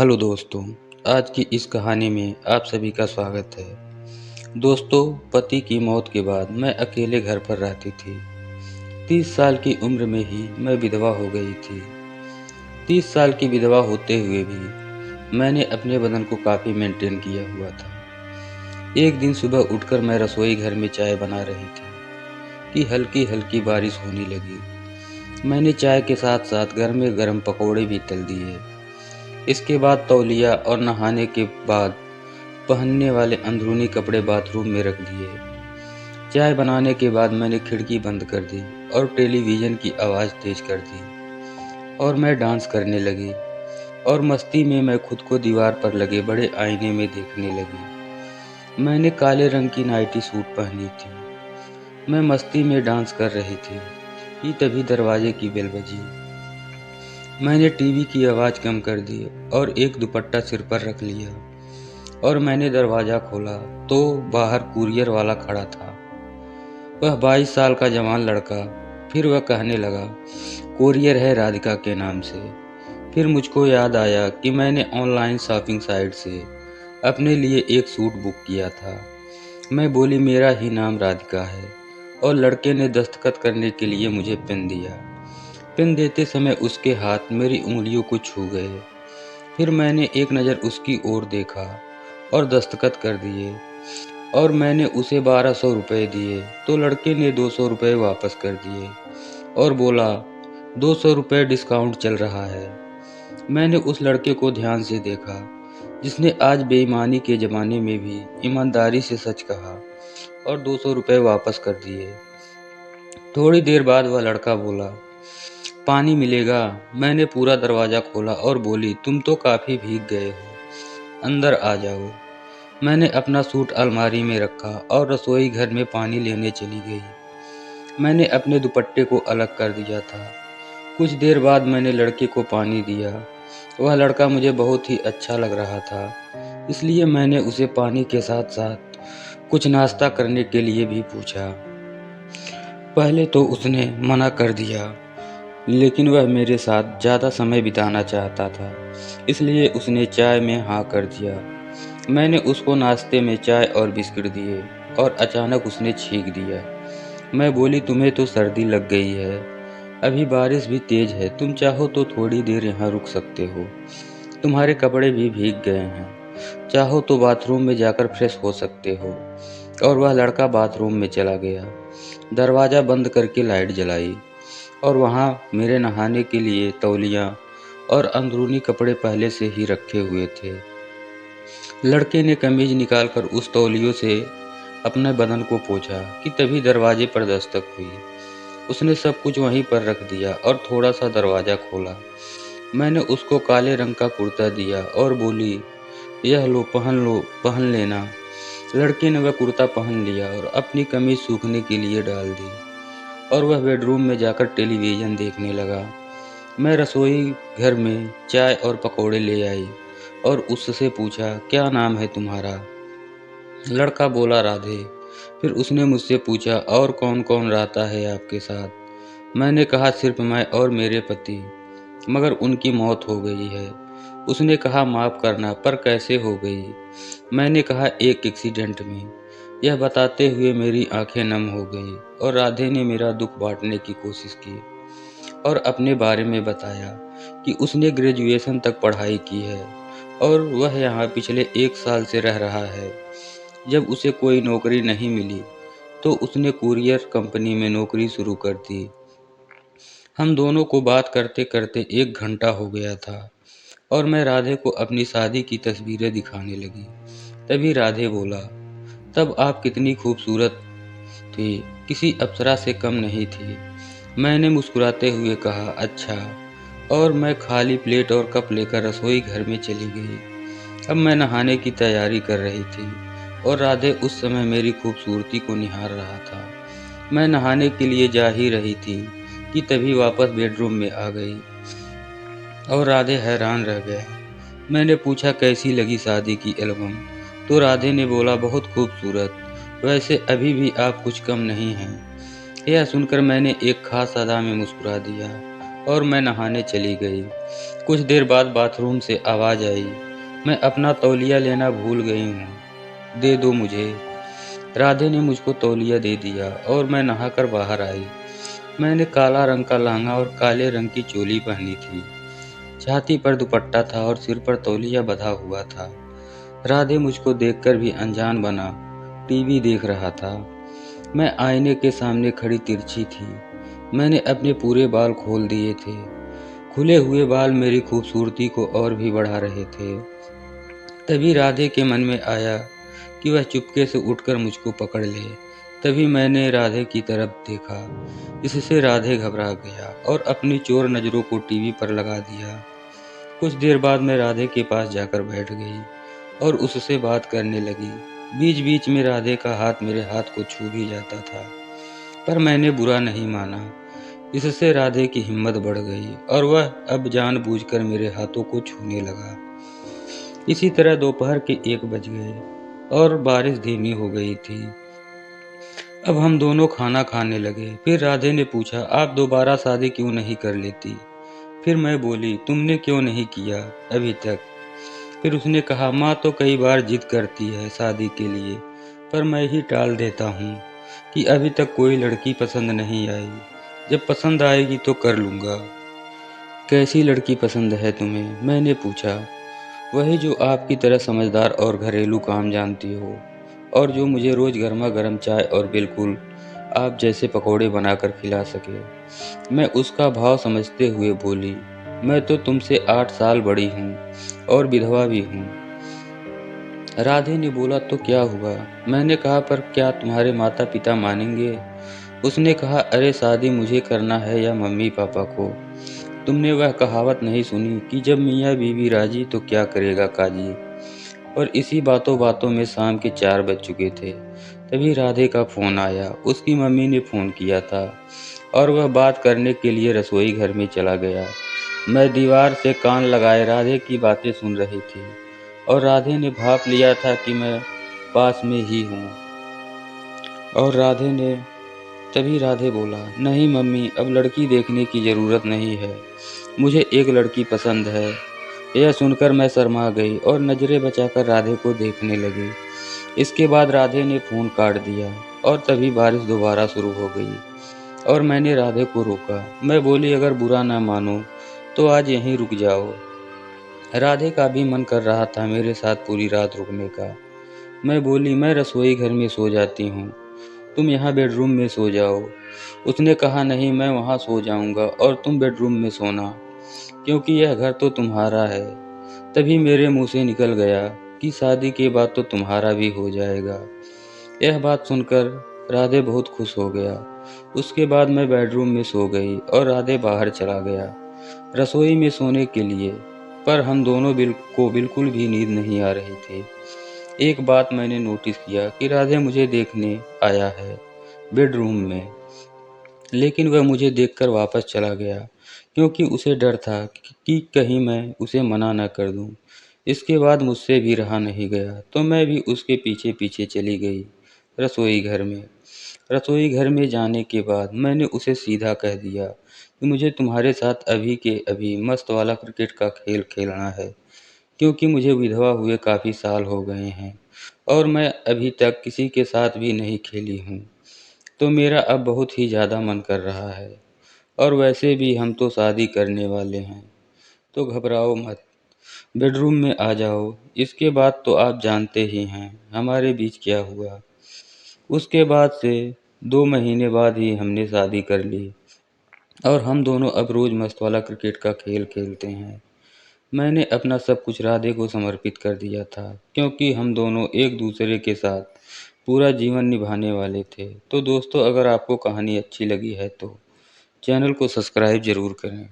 Hello दोस्तों, आज की इस कहानी में आप सभी का स्वागत है। दोस्तों, पति की मौत के बाद मैं अकेले घर पर रहती थी। 30 साल की उम्र में ही मैं विधवा हो गई थी। 30 साल की विधवा होते हुए भी मैंने अपने बदन को काफ़ी मेंटेन किया हुआ था। एक दिन सुबह उठकर मैं रसोई घर में चाय बना रही थी कि हल्की-हल्की बारिश होने लगी। मैंने चाय के साथ-साथ गरमे-गरम पकौड़े भी तल दिए। इसके बाद तौलिया और नहाने के बाद पहनने वाले अंदरूनी कपड़े बाथरूम में रख दिए। चाय बनाने के बाद मैंने खिड़की बंद कर दी और टेलीविज़न की आवाज़ तेज कर दी और मैं डांस करने लगी और मस्ती में मैं खुद को दीवार पर लगे बड़े आईने में देखने लगी। मैंने काले रंग की नाइटी सूट पहनी थी। मैं मस्ती में डांस कर रही थी कि तभी दरवाजे की बेल बजी। मैंने टीवी की आवाज़ कम कर दी और एक दुपट्टा सिर पर रख लिया और मैंने दरवाज़ा खोला तो बाहर कुरियर वाला खड़ा था। वह 22 साल का जवान लड़का। फिर वह कहने लगा, कुरियर है राधिका के नाम से। फिर मुझको याद आया कि मैंने ऑनलाइन शॉपिंग साइट से अपने लिए एक सूट बुक किया था। मैं बोली, मेरा ही नाम राधिका है, और लड़के ने दस्तखत करने के लिए मुझे पेन दिया। पेन देते समय उसके हाथ मेरी उंगलियों को छू गए। फिर मैंने एक नज़र उसकी ओर देखा और दस्तखत कर दिए और मैंने उसे 1200 रुपये दिए तो लड़के ने 200 रुपये वापस कर दिए और बोला, 200 रुपये डिस्काउंट चल रहा है। मैंने उस लड़के को ध्यान से देखा जिसने आज बेईमानी के ज़माने में भी ईमानदारी से सच कहा और 200 रुपये वापस कर दिए। थोड़ी देर बाद वह लड़का बोला, पानी मिलेगा? मैंने पूरा दरवाज़ा खोला और बोली, तुम तो काफ़ी भीग गए हो, अंदर आ जाओ। मैंने अपना सूट अलमारी में रखा और रसोई घर में पानी लेने चली गई। मैंने अपने दुपट्टे को अलग कर दिया था। कुछ देर बाद मैंने लड़के को पानी दिया। वह लड़का मुझे बहुत ही अच्छा लग रहा था, इसलिए मैंने उसे पानी के साथ-साथ कुछ नाश्ता करने के लिए भी पूछा। पहले तो उसने मना कर दिया, लेकिन वह मेरे साथ ज़्यादा समय बिताना चाहता था, इसलिए उसने चाय में हाँ कर दिया। मैंने उसको नाश्ते में चाय और बिस्किट दिए और अचानक उसने छींक दिया। मैं बोली, तुम्हें तो सर्दी लग गई है, अभी बारिश भी तेज है, तुम चाहो तो थोड़ी देर यहाँ रुक सकते हो, तुम्हारे कपड़े भी भीग गए हैं, चाहो तो बाथरूम में जाकर फ्रेश हो सकते हो। और वह लड़का बाथरूम में चला गया, दरवाज़ा बंद करके लाइट जलाई और वहाँ मेरे नहाने के लिए तौलिया और अंदरूनी कपड़े पहले से ही रखे हुए थे। लड़के ने कमीज निकालकर उस तौलियों से अपने बदन को पोंछा कि तभी दरवाजे पर दस्तक हुई। उसने सब कुछ वहीं पर रख दिया और थोड़ा सा दरवाज़ा खोला। मैंने उसको काले रंग का कुर्ता दिया और बोली, यह लो, पहन लेना। लड़के ने वह कुर्ता पहन लिया और अपनी कमीज सूखने के लिए डाल दी और वह बेडरूम में जाकर टेलीविज़न देखने लगा। मैं रसोई घर में चाय और पकौड़े ले आई और उससे पूछा, क्या नाम है तुम्हारा? लड़का बोला, राधे। फिर उसने मुझसे पूछा, और कौन कौन रहता है आपके साथ? मैंने कहा, सिर्फ मैं और मेरे पति, मगर उनकी मौत हो गई है। उसने कहा, माफ़ करना, पर कैसे हो गई? मैंने कहा, एक एक्सीडेंट में। यह बताते हुए मेरी आंखें नम हो गई और राधे ने मेरा दुख बांटने की कोशिश की और अपने बारे में बताया कि उसने ग्रेजुएशन तक पढ़ाई की है और वह यहाँ पिछले 1 साल से रह रहा है। जब उसे कोई नौकरी नहीं मिली तो उसने कुरियर कंपनी में नौकरी शुरू कर दी। हम दोनों को बात करते करते 1 घंटा हो गया था और मैं राधे को अपनी शादी की तस्वीरें दिखाने लगी। तभी राधे बोला, तब आप कितनी खूबसूरत थी, किसी अप्सरा से कम नहीं थी। मैंने मुस्कुराते हुए कहा, अच्छा, और मैं खाली प्लेट और कप लेकर रसोई घर में चली गई। अब मैं नहाने की तैयारी कर रही थी और राधे उस समय मेरी खूबसूरती को निहार रहा था। मैं नहाने के लिए जा ही रही थी कि तभी वापस बेडरूम में आ गई और राधे हैरान रह गया। मैंने पूछा, कैसी लगी शादी की एल्बम? तो राधे ने बोला, बहुत खूबसूरत, वैसे अभी भी आप कुछ कम नहीं हैं। यह सुनकर मैंने एक खास अदा में मुस्कुरा दिया और मैं नहाने चली गई। कुछ देर बाद बाथरूम से आवाज़ आई, मैं अपना तौलिया लेना भूल गई हूँ, दे दो मुझे। राधे ने मुझको तौलिया दे दिया और मैं नहाकर बाहर आई। मैंने काला रंग का लहंगा और काले रंग की चोली पहनी थी। छाती पर दुपट्टा था और सिर पर तौलिया बंधा हुआ था। राधे मुझको देखकर भी अनजान बना टीवी देख रहा था। मैं आईने के सामने खड़ी तिरछी थी। मैंने अपने पूरे बाल खोल दिए थे। खुले हुए बाल मेरी खूबसूरती को और भी बढ़ा रहे थे। तभी राधे के मन में आया कि वह चुपके से उठकर मुझको पकड़ ले। तभी मैंने राधे की तरफ देखा। इससे राधे घबरा गया और अपनी चोर नज़रों को टीवी पर लगा दिया। कुछ देर बाद मैं राधे के पास जाकर बैठ गई और उससे बात करने लगी। बीच बीच में राधे का हाथ मेरे हाथ को छू भी जाता था, पर मैंने बुरा नहीं माना। इससे राधे की हिम्मत बढ़ गई और वह अब जानबूझकर मेरे हाथों को छूने लगा। इसी तरह दोपहर के 1 बज गए और बारिश धीमी हो गई थी। अब हम दोनों खाना खाने लगे। फिर राधे ने पूछा, आप दोबारा शादी क्यों नहीं कर लेती? फिर मैं बोली, तुमने क्यों नहीं किया अभी तक? फिर उसने कहा, माँ तो कई बार जिद करती है शादी के लिए, पर मैं ही टाल देता हूँ कि अभी तक कोई लड़की पसंद नहीं आई। जब पसंद आएगी तो कर लूँगा। कैसी लड़की पसंद है तुम्हें? मैंने पूछा। वही जो आपकी तरह समझदार और घरेलू काम जानती हो और जो मुझे रोज़ गर्मा गर्म चाय और बिल्कुल आप जैसे पकौड़े बनाकर खिला सके। मैं उसका भाव समझते हुए बोली, मैं तो तुमसे 8 साल बड़ी हूँ और विधवा भी हूँ। राधे ने बोला, तो क्या हुआ? मैंने कहा, पर क्या तुम्हारे माता पिता मानेंगे? उसने कहा, अरे शादी मुझे करना है या मम्मी पापा को? तुमने वह कहावत नहीं सुनी कि जब मियाँ बीवी राजी तो क्या करेगा काजी? और इसी बातों बातों में शाम के 4 बज चुके थे। तभी राधे का फ़ोन आया। उसकी मम्मी ने फ़ोन किया था और वह बात करने के लिए रसोई घर में चला गया। मैं दीवार से कान लगाए राधे की बातें सुन रही थी और राधे ने भाप लिया था कि मैं पास में ही हूँ। और तभी राधे बोला, नहीं मम्मी, अब लड़की देखने की ज़रूरत नहीं है। मुझे एक लड़की पसंद है। यह सुनकर मैं शर्मा गई और नज़रें बचाकर राधे को देखने लगी। इसके बाद राधे ने फ़ोन काट दिया और तभी बारिश दोबारा शुरू हो गई और मैंने राधे को रोका। मैं बोली, अगर बुरा ना मानो तो आज यहीं रुक जाओ। राधे का भी मन कर रहा था मेरे साथ पूरी रात रुकने का। मैं बोली, मैं रसोई घर में सो जाती हूँ, तुम यहाँ बेडरूम में सो जाओ। उसने कहा, नहीं, मैं वहाँ सो जाऊँगा और तुम बेडरूम में सोना, क्योंकि यह घर तो तुम्हारा है। तभी मेरे मुंह से निकल गया कि शादी के बाद तो तुम्हारा भी हो जाएगा। यह बात सुनकर राधे बहुत खुश हो गया। उसके बाद मैं बेडरूम में सो गई और राधे बाहर चला गया रसोई में सोने के लिए, पर हम दोनों को बिल्कुल भी नींद नहीं आ रही थी। एक बात मैंने नोटिस किया कि राधे मुझे देखने आया है बेडरूम में, लेकिन वह मुझे देखकर वापस चला गया क्योंकि उसे डर था कि कहीं मैं उसे मना न कर दूं। इसके बाद मुझसे भी रहा नहीं गया तो मैं भी उसके पीछे पीछे चली गई रसोई घर में। रसोई घर में जाने के बाद मैंने उसे सीधा कह दिया कि मुझे तुम्हारे साथ अभी के अभी मस्त वाला क्रिकेट का खेल खेलना है, क्योंकि मुझे विधवा हुए काफ़ी साल हो गए हैं और मैं अभी तक किसी के साथ भी नहीं खेली हूँ। तो मेरा अब बहुत ही ज़्यादा मन कर रहा है और वैसे भी हम तो शादी करने वाले हैं, तो घबराओ मत, बेडरूम में आ जाओ। इसके बाद तो आप जानते ही हैं हमारे बीच क्या हुआ। उसके बाद से 2 महीने बाद ही हमने शादी कर ली और हम दोनों अब रोज़ मस्त वाला क्रिकेट का खेल खेलते हैं। मैंने अपना सब कुछ राधे को समर्पित कर दिया था क्योंकि हम दोनों एक दूसरे के साथ पूरा जीवन निभाने वाले थे। तो दोस्तों, अगर आपको कहानी अच्छी लगी है तो चैनल को सब्सक्राइब ज़रूर करें।